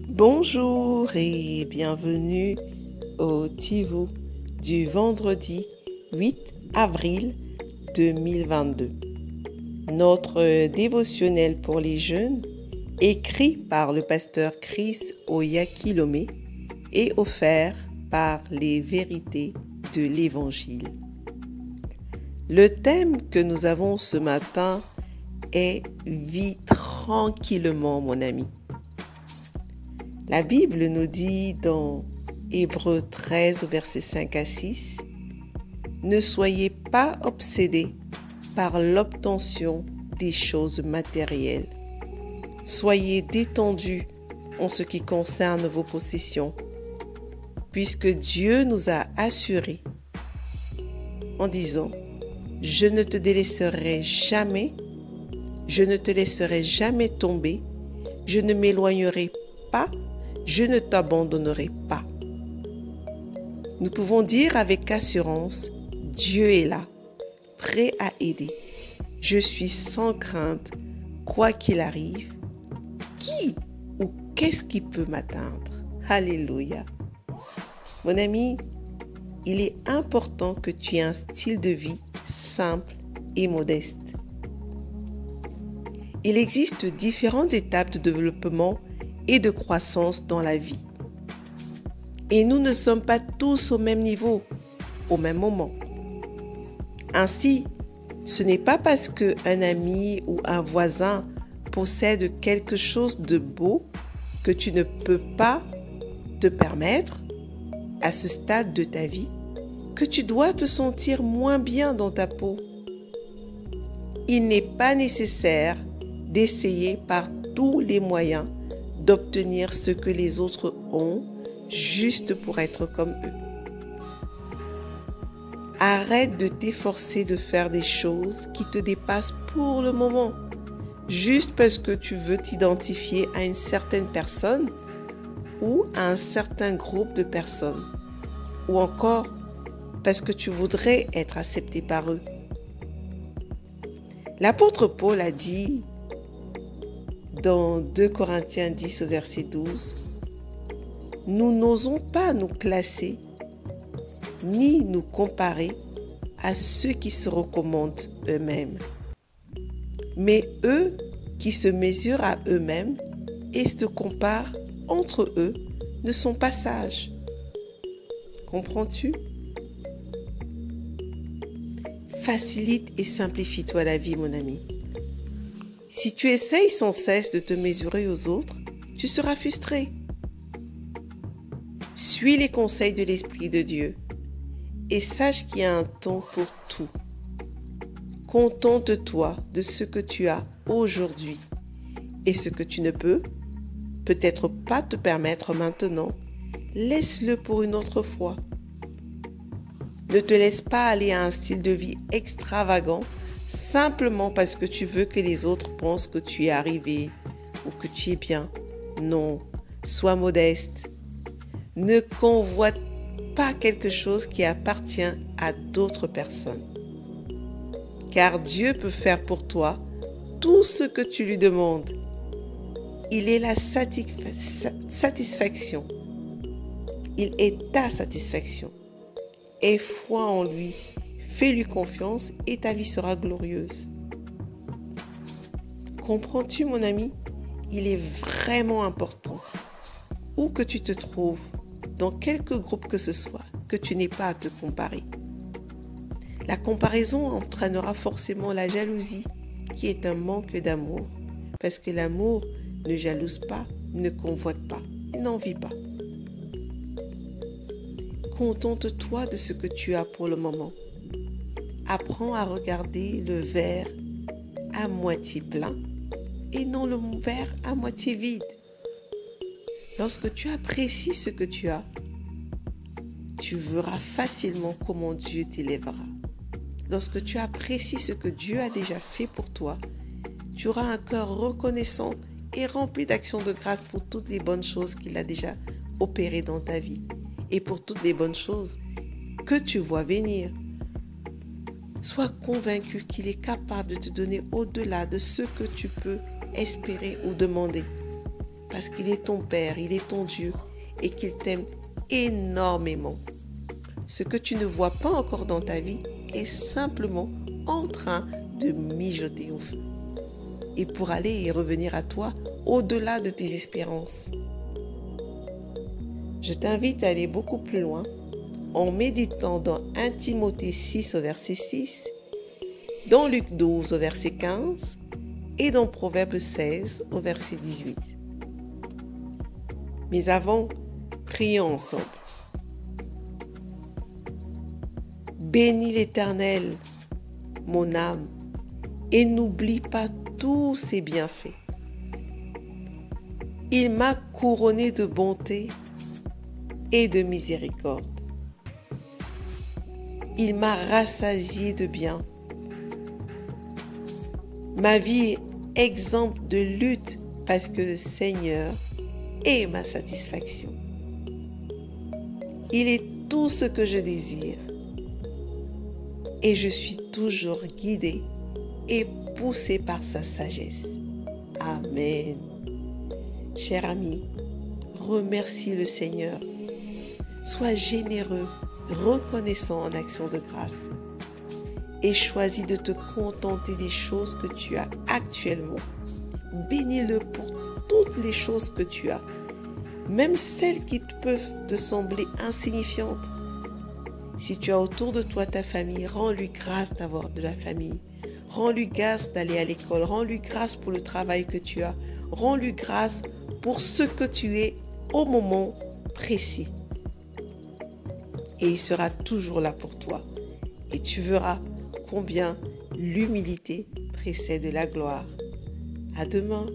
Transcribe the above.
Bonjour et bienvenue au Tivou du vendredi 8 avril 2022. Notre dévotionnel pour les jeunes, écrit par le pasteur Chris Oyakilome et offert par les vérités de l'Évangile. Le thème que nous avons ce matin est « Vis tranquillement, mon ami ». La Bible nous dit dans Hébreux 13, versets 5 à 6, « Ne soyez pas obsédés par l'obtention des choses matérielles. Soyez détendus en ce qui concerne vos possessions, puisque Dieu nous a assurés en disant « Je ne te délaisserai jamais, je ne te laisserai jamais tomber, je ne m'éloignerai pas, je ne t'abandonnerai pas. » Nous pouvons dire avec assurance, Dieu est là, prêt à aider. Je suis sans crainte, quoi qu'il arrive. Qui ou qu'est-ce qui peut m'atteindre? Alléluia. Mon ami, il est important que tu aies un style de vie simple et modeste. Il existe différentes étapes de développement et de croissance dans la vie. Et nous ne sommes pas tous au même niveau, au même moment. Ainsi, ce n'est pas parce qu'un ami ou un voisin possède quelque chose de beau que tu ne peux pas te permettre, à ce stade de ta vie, que tu dois te sentir moins bien dans ta peau. Il n'est pas nécessaire d'essayer par tous les moyens d'obtenir ce que les autres ont juste pour être comme eux. Arrête de t'efforcer de faire des choses qui te dépassent pour le moment, juste parce que tu veux t'identifier à une certaine personne ou à un certain groupe de personnes, ou encore parce que tu voudrais être accepté par eux. L'apôtre Paul a dit dans 2 Corinthiens 10 au verset 12, « Nous n'osons pas nous classer ni nous comparer à ceux qui se recommandent eux-mêmes. Mais eux qui se mesurent à eux-mêmes et se comparent entre eux ne sont pas sages. » Comprends-tu? Facilite et simplifie-toi la vie, mon ami. Si tu essayes sans cesse de te mesurer aux autres, tu seras frustré. Suis les conseils de l'Esprit de Dieu et sache qu'il y a un temps pour tout. Contente-toi de ce que tu as aujourd'hui et ce que tu ne peux peut-être pas te permettre maintenant, laisse-le pour une autre fois. Ne te laisse pas aller à un style de vie extravagant simplement parce que tu veux que les autres pensent que tu es arrivé ou que tu es bien. Non, sois modeste. Ne convoite pas quelque chose qui appartient à d'autres personnes. Car Dieu peut faire pour toi tout ce que tu lui demandes. Il est la satisfaction. Il est ta satisfaction. Aie foi en lui. Fais-lui confiance et ta vie sera glorieuse. Comprends-tu, mon ami? Il est vraiment important, où que tu te trouves, dans quelque groupe que ce soit, que tu n'aies pas à te comparer. La comparaison entraînera forcément la jalousie, qui est un manque d'amour, parce que l'amour ne jalouse pas, ne convoite pas, et n'envie pas. Contente-toi de ce que tu as pour le moment. Apprends à regarder le verre à moitié plein et non le verre à moitié vide. Lorsque tu apprécies ce que tu as, tu verras facilement comment Dieu t'élèvera. Lorsque tu apprécies ce que Dieu a déjà fait pour toi, tu auras un cœur reconnaissant et rempli d'actions de grâce pour toutes les bonnes choses qu'il a déjà opérées dans ta vie et pour toutes les bonnes choses que tu vois venir. Sois convaincu qu'il est capable de te donner au-delà de ce que tu peux espérer ou demander. Parce qu'il est ton Père, il est ton Dieu et qu'il t'aime énormément. Ce que tu ne vois pas encore dans ta vie est simplement en train de mijoter au feu. Et pour aller et revenir à toi au-delà de tes espérances. Je t'invite à aller beaucoup plus loin en méditant dans 1 Timothée 6 au verset 6, dans Luc 12 au verset 15 et dans Proverbe 16 au verset 18. Mais avant, prions ensemble. Bénis l'Éternel, mon âme, et n'oublie pas tous ses bienfaits. Il m'a couronné de bonté et de miséricorde. Il m'a rassasié de bien. Ma vie est exempte de lutte parce que le Seigneur est ma satisfaction. Il est tout ce que je désire et je suis toujours guidée et poussée par sa sagesse. Amen. Cher ami, remercie le Seigneur. Sois généreux, reconnaissant en action de grâce et choisis de te contenter des choses que tu as actuellement. Bénis-le pour toutes les choses que tu as, même celles qui peuvent te sembler insignifiantes. Si tu as autour de toi ta famille, rends-lui grâce d'avoir de la famille. Rends-lui grâce d'aller à l'école. Rends-lui grâce pour le travail que tu as. Rends-lui grâce pour ce que tu es au moment précis. Et il sera toujours là pour toi. Et tu verras combien l'humilité précède la gloire. À demain.